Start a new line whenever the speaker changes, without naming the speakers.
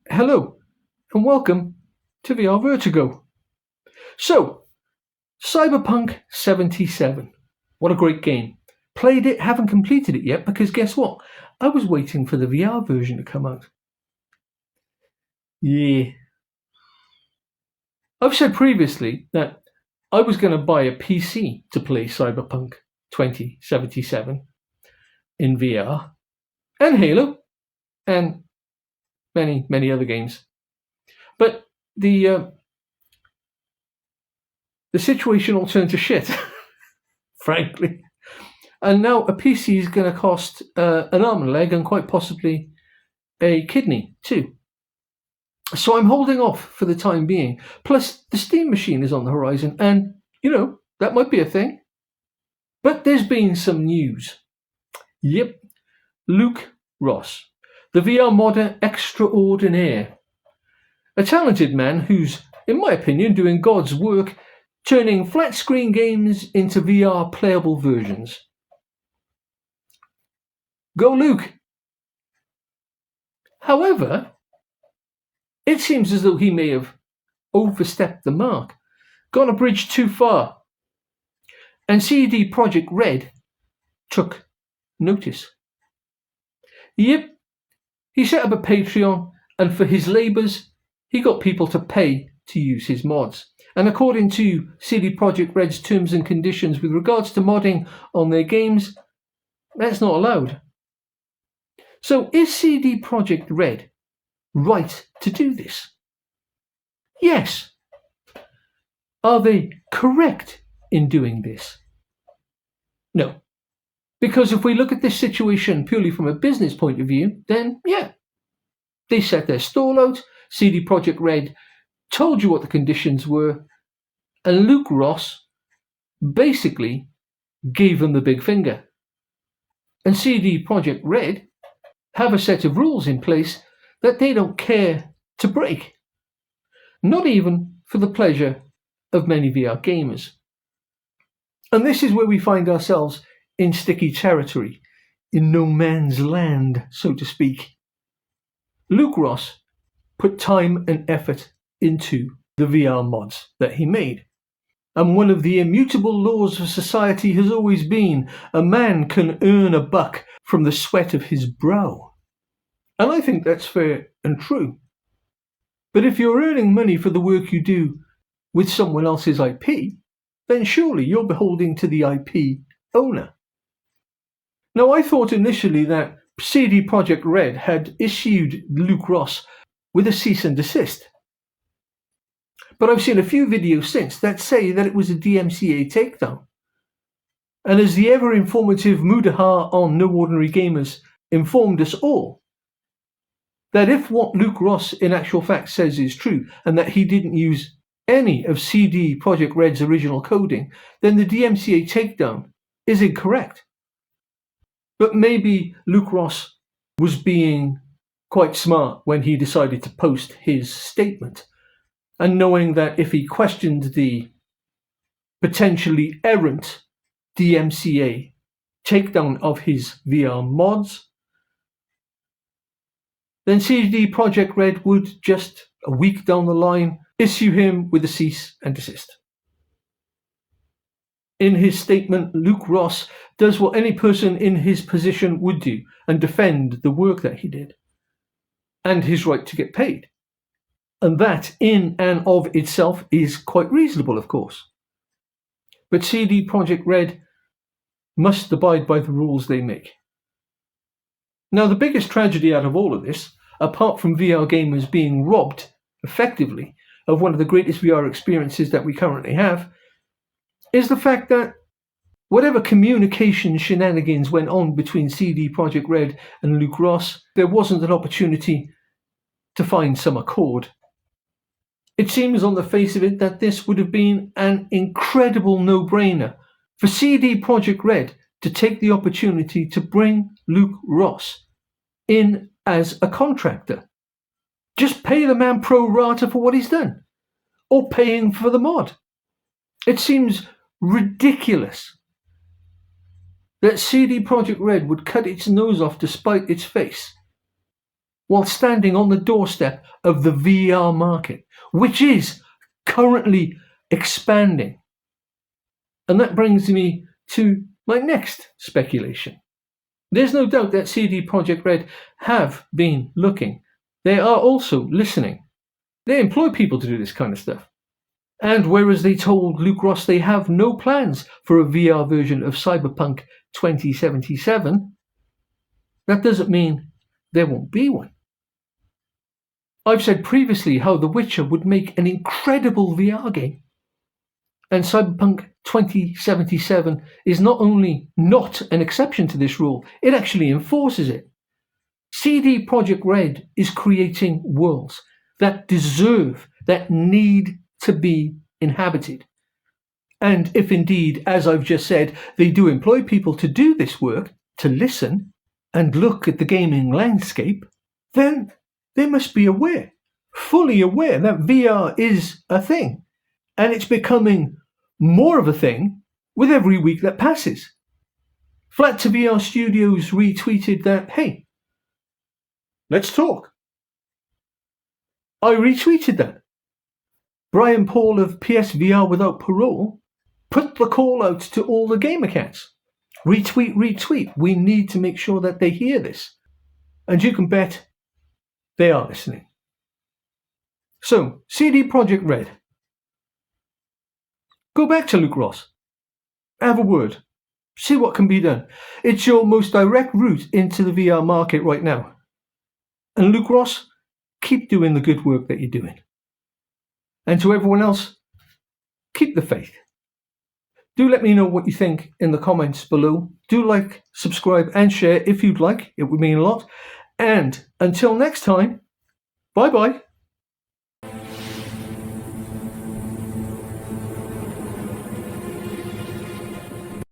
Hello, and welcome to VR Vertigo. So, Cyberpunk 77. What a great game. Played it, haven't completed it yet because guess what? I was waiting for the VR version to come out. Yeah. I've said previously that I was going to buy a PC to play Cyberpunk 2077 in VR, and Halo, and many, many other games. But the situation all turned to shit, frankly. And now a PC is going to cost an arm and a leg and quite possibly a kidney too. So I'm holding off for the time being. Plus, the Steam machine is on the horizon, and that might be a thing. But there's been some news. Yep, Luke Ross, the VR modder extraordinaire, a talented man who's, in my opinion, doing God's work, turning flat screen games into VR playable versions. Go Luke! However, it seems as though he may have overstepped the mark, gone a bridge too far, and CD Projekt Red took notice. Yep, he set up a Patreon, and for his labours, he got people to pay to use his mods. And according to CD Projekt Red's terms and conditions with regards to modding on their games, that's not allowed. So is CD Projekt Red right to do this? Yes. Are they correct in doing this? No. Because if we look at this situation purely from a business point of view, then yeah, they set their stall out, CD Projekt Red told you what the conditions were, and Luke Ross basically gave them the big finger. And CD Projekt Red have a set of rules in place that they don't care to break. Not even for the pleasure of many VR gamers. And this is where we find ourselves in sticky territory, in no man's land, so to speak. Luke Ross put time and effort into the VR mods that he made. And one of the immutable laws of society has always been a man can earn a buck from the sweat of his brow. And I think that's fair and true. But if you're earning money for the work you do with someone else's IP, then surely you're beholden to the IP owner. Now, I thought initially that CD Projekt Red had issued Luke Ross with a cease and desist. But I've seen a few videos since that say that it was a DMCA takedown. And as the ever-informative Mudaha on No Ordinary Gamers informed us all, that if what Luke Ross in actual fact says is true, and that he didn't use any of CD Projekt Red's original coding, then the DMCA takedown is incorrect. But maybe Luke Ross was being quite smart when he decided to post his statement, and knowing that if he questioned the potentially errant DMCA takedown of his VR mods, then CD Projekt Red would just a week down the line issue him with a cease and desist. In his statement, Luke Ross does what any person in his position would do and defend the work that he did and his right to get paid. And that in and of itself is quite reasonable, of course. But CD Projekt Red must abide by the rules they make. Now, the biggest tragedy out of all of this, apart from VR gamers being robbed, effectively, of one of the greatest VR experiences that we currently have, is the fact that whatever communication shenanigans went on between CD Projekt Red and Luke Ross, there wasn't an opportunity to find some accord. It seems on the face of it that this would have been an incredible no-brainer for CD Projekt Red to take the opportunity to bring Luke Ross in as a contractor. Just pay the man pro rata for what he's done, or paying for the mod. It seems ridiculous that CD Projekt Red would cut its nose off to spite its face. while standing on the doorstep of the VR market, which is currently expanding. And that brings me to my next speculation. There's no doubt that CD Projekt Red have been looking. They are also listening. They employ people to do this kind of stuff. And whereas they told Luke Ross they have no plans for a VR version of Cyberpunk 2077, that doesn't mean there won't be one. I've said previously how The Witcher would make an incredible VR game. And Cyberpunk 2077 is not only not an exception to this rule, it actually enforces it. CD Projekt Red is creating worlds that deserve, that need to be inhabited. And if indeed, as I've just said, they do employ people to do this work, to listen and look at the gaming landscape, then they must be aware, fully aware that VR is a thing. And it's becoming more of a thing with every week that passes. Flat to VR Studios retweeted that, hey, let's talk. I retweeted that. Brian Paul of PSVR Without Parole put the call out to all the game accounts. Retweet. We need to make sure that they hear this. And you can bet they are listening. So, CD Projekt Red. Go back to Luke Ross. Have a word. See what can be done. It's your most direct route into the VR market right now. And Luke Ross, keep doing the good work that you're doing. And to everyone else, keep the faith. Do let me know what you think in the comments below. Do like, subscribe and share if you'd like. It would mean a lot. And until next time, bye bye.